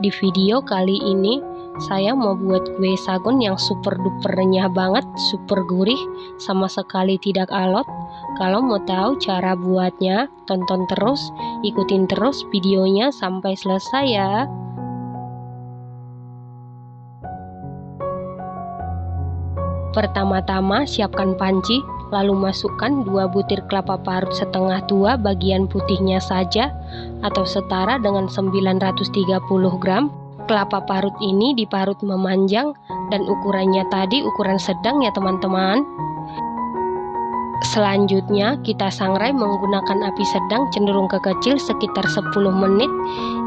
Di video kali ini saya mau buat kue sagon yang super duper renyah banget, super gurih, sama sekali tidak alot. Kalau mau tahu cara buatnya, tonton terus, ikutin terus videonya sampai selesai ya. Pertama-tama siapkan panci, lalu masukkan 2 butir kelapa parut setengah tua bagian putihnya saja atau setara dengan 930 gram. Kelapa parut ini diparut memanjang dan ukurannya tadi ukuran sedang ya teman-teman. Selanjutnya kita sangrai menggunakan api sedang cenderung ke kecil sekitar 10 menit.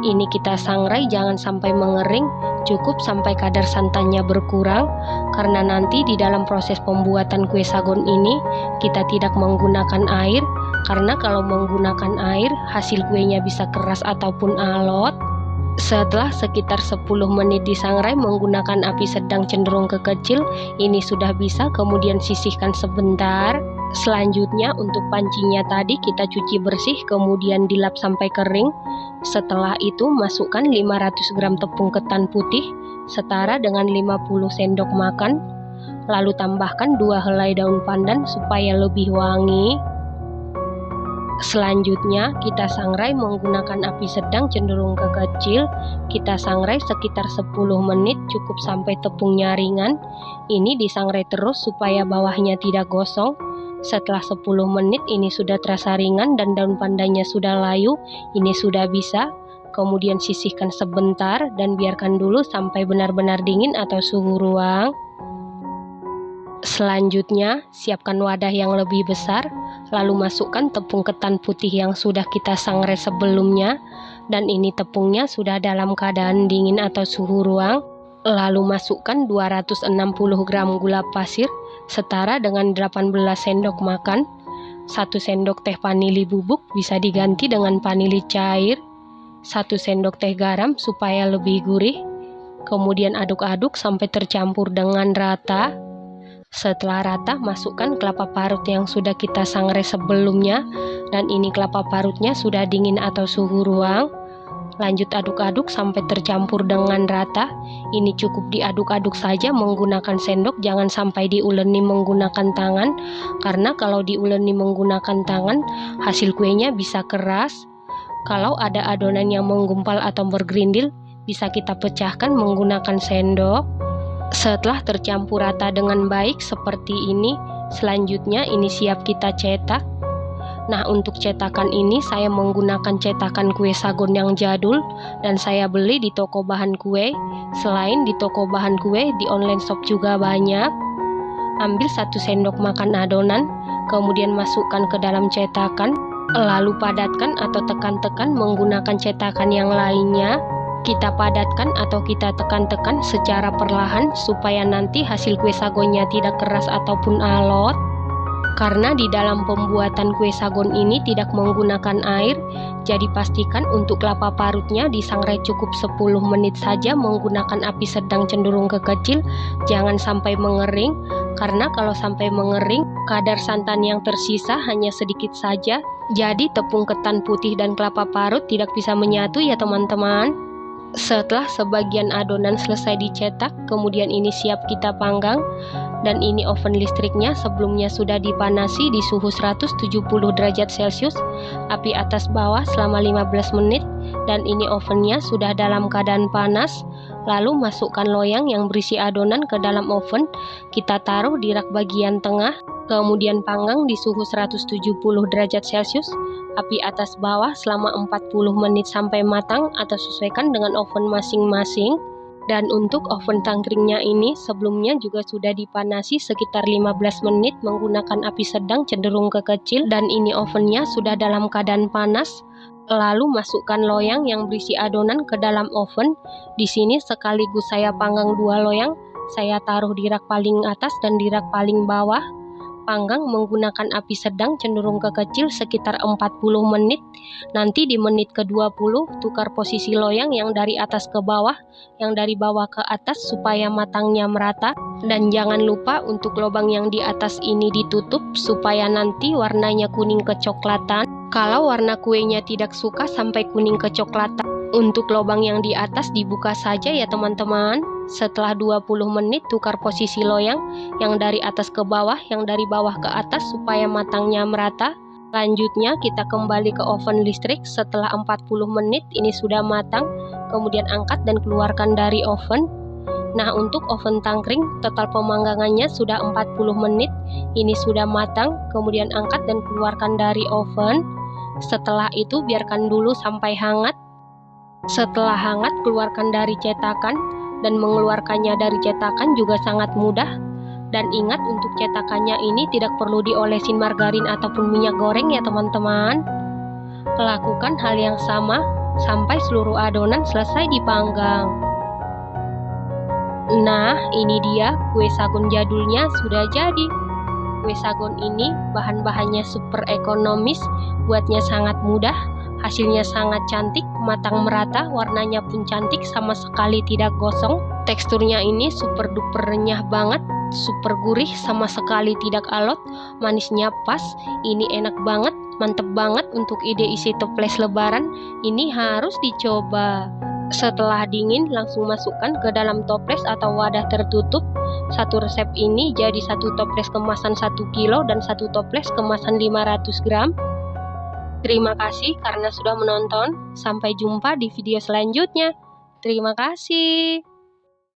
Ini kita sangrai jangan sampai mengering, cukup sampai kadar santannya berkurang. Karena nanti di dalam proses pembuatan kue sagon ini kita tidak menggunakan air. Karena kalau menggunakan air hasil kuenya bisa keras ataupun alot. Setelah sekitar 10 menit disangrai menggunakan api sedang cenderung ke kecil, ini sudah bisa, kemudian sisihkan sebentar. Selanjutnya untuk pancinya tadi kita cuci bersih kemudian dilap sampai kering. Setelah itu masukkan 500 gram tepung ketan putih setara dengan 50 sendok makan. Lalu tambahkan 2 helai daun pandan supaya lebih wangi. Selanjutnya kita sangrai menggunakan api sedang cenderung ke kecil. Kita sangrai sekitar 10 menit cukup sampai tepungnya ringan. Ini disangrai terus supaya bawahnya tidak gosong. Setelah 10 menit ini sudah terasa ringan dan daun pandannya sudah layu. Ini sudah bisa. Kemudian sisihkan sebentar dan biarkan dulu sampai benar-benar dingin atau suhu ruang. Selanjutnya, siapkan wadah yang lebih besar, lalu masukkan tepung ketan putih yang sudah kita sangrai sebelumnya, dan ini tepungnya sudah dalam keadaan dingin atau suhu ruang. Lalu masukkan 260 gram gula pasir, setara dengan 18 sendok makan, 1 sendok teh vanili bubuk bisa diganti dengan vanili cair, 1 sendok teh garam supaya lebih gurih, kemudian aduk-aduk sampai tercampur dengan rata. Setelah rata, masukkan kelapa parut yang sudah kita sangrai sebelumnya, dan ini kelapa parutnya sudah dingin atau suhu ruang. Lanjut aduk-aduk sampai tercampur dengan rata. Ini cukup diaduk-aduk saja menggunakan sendok, jangan sampai diuleni menggunakan tangan, karena kalau diuleni menggunakan tangan, hasil kuenya bisa keras. Kalau ada adonan yang menggumpal atau bergerindil, bisa kita pecahkan menggunakan sendok. Setelah tercampur rata dengan baik seperti ini, selanjutnya ini siap kita cetak. Nah, untuk cetakan ini saya menggunakan cetakan kue sagon yang jadul dan saya beli di toko bahan kue. Selain di toko bahan kue, di online shop juga banyak. Ambil 1 sendok makan adonan, kemudian masukkan ke dalam cetakan, lalu padatkan atau tekan-tekan menggunakan cetakan yang lainnya. Kita padatkan atau kita tekan-tekan secara perlahan supaya nanti hasil kue sagonnya tidak keras ataupun alot. Karena di dalam pembuatan kue sagon ini tidak menggunakan air, jadi pastikan untuk kelapa parutnya disangrai cukup 10 menit saja menggunakan api sedang cenderung ke kecil, jangan sampai mengering. Karena kalau sampai mengering, kadar santan yang tersisa hanya sedikit saja, jadi tepung ketan putih dan kelapa parut tidak bisa menyatu ya teman-teman. Setelah sebagian adonan selesai dicetak, kemudian ini siap kita panggang. Dan ini oven listriknya sebelumnya sudah dipanasi di suhu 170 derajat Celcius, api atas bawah selama 15 menit. Dan ini ovennya sudah dalam keadaan panas. Lalu masukkan loyang yang berisi adonan ke dalam oven. Kita taruh di rak bagian tengah, kemudian panggang di suhu 170 derajat Celcius, api atas bawah selama 40 menit sampai matang atau sesuaikan dengan oven masing-masing. Dan untuk oven tangkringnya ini sebelumnya juga sudah dipanasi sekitar 15 menit menggunakan api sedang cenderung ke kecil, dan ini ovennya sudah dalam keadaan panas. Lalu masukkan loyang yang berisi adonan ke dalam oven. Di sini sekaligus saya panggang 2 loyang, saya taruh di rak paling atas dan di rak paling bawah. Panggang menggunakan api sedang cenderung ke kecil sekitar 40 menit. Nanti di menit ke-20 tukar posisi loyang yang dari atas ke bawah, yang dari bawah ke atas supaya matangnya merata. Dan jangan lupa untuk lubang yang di atas ini ditutup supaya nanti warnanya kuning kecoklatan. Kalau warna kuenya tidak suka sampai kuning kecoklatan, Untuk lubang yang di atas dibuka saja ya teman-teman. Setelah 20 menit tukar posisi loyang, yang dari atas ke bawah, yang dari bawah ke atas supaya matangnya merata. Selanjutnya kita kembali ke oven listrik. Setelah 40 menit ini sudah matang, kemudian angkat dan keluarkan dari oven. Nah, untuk oven tangkring total pemanggangannya sudah 40 menit. Ini sudah matang, kemudian angkat dan keluarkan dari oven. Setelah itu biarkan dulu sampai hangat. Setelah hangat, keluarkan dari cetakan, dan mengeluarkannya dari cetakan juga sangat mudah. Dan ingat, untuk cetakannya ini tidak perlu diolesin margarin ataupun minyak goreng ya teman-teman. Lakukan hal yang sama sampai seluruh adonan selesai dipanggang. Nah, ini dia kue sagon jadulnya sudah jadi. Kue sagon ini bahan-bahannya super ekonomis, buatnya sangat mudah. Hasilnya sangat cantik, matang merata, warnanya pun cantik, sama sekali tidak gosong. Teksturnya ini super duper renyah banget, super gurih, sama sekali tidak alot. Manisnya pas, ini enak banget, mantep banget untuk ide isi toples lebaran. Ini harus dicoba. Setelah dingin, langsung masukkan ke dalam toples atau wadah tertutup. Satu resep ini jadi satu toples kemasan 1 kilo dan satu toples kemasan 500 gram. Terima kasih karena sudah menonton. Sampai jumpa di video selanjutnya. Terima kasih.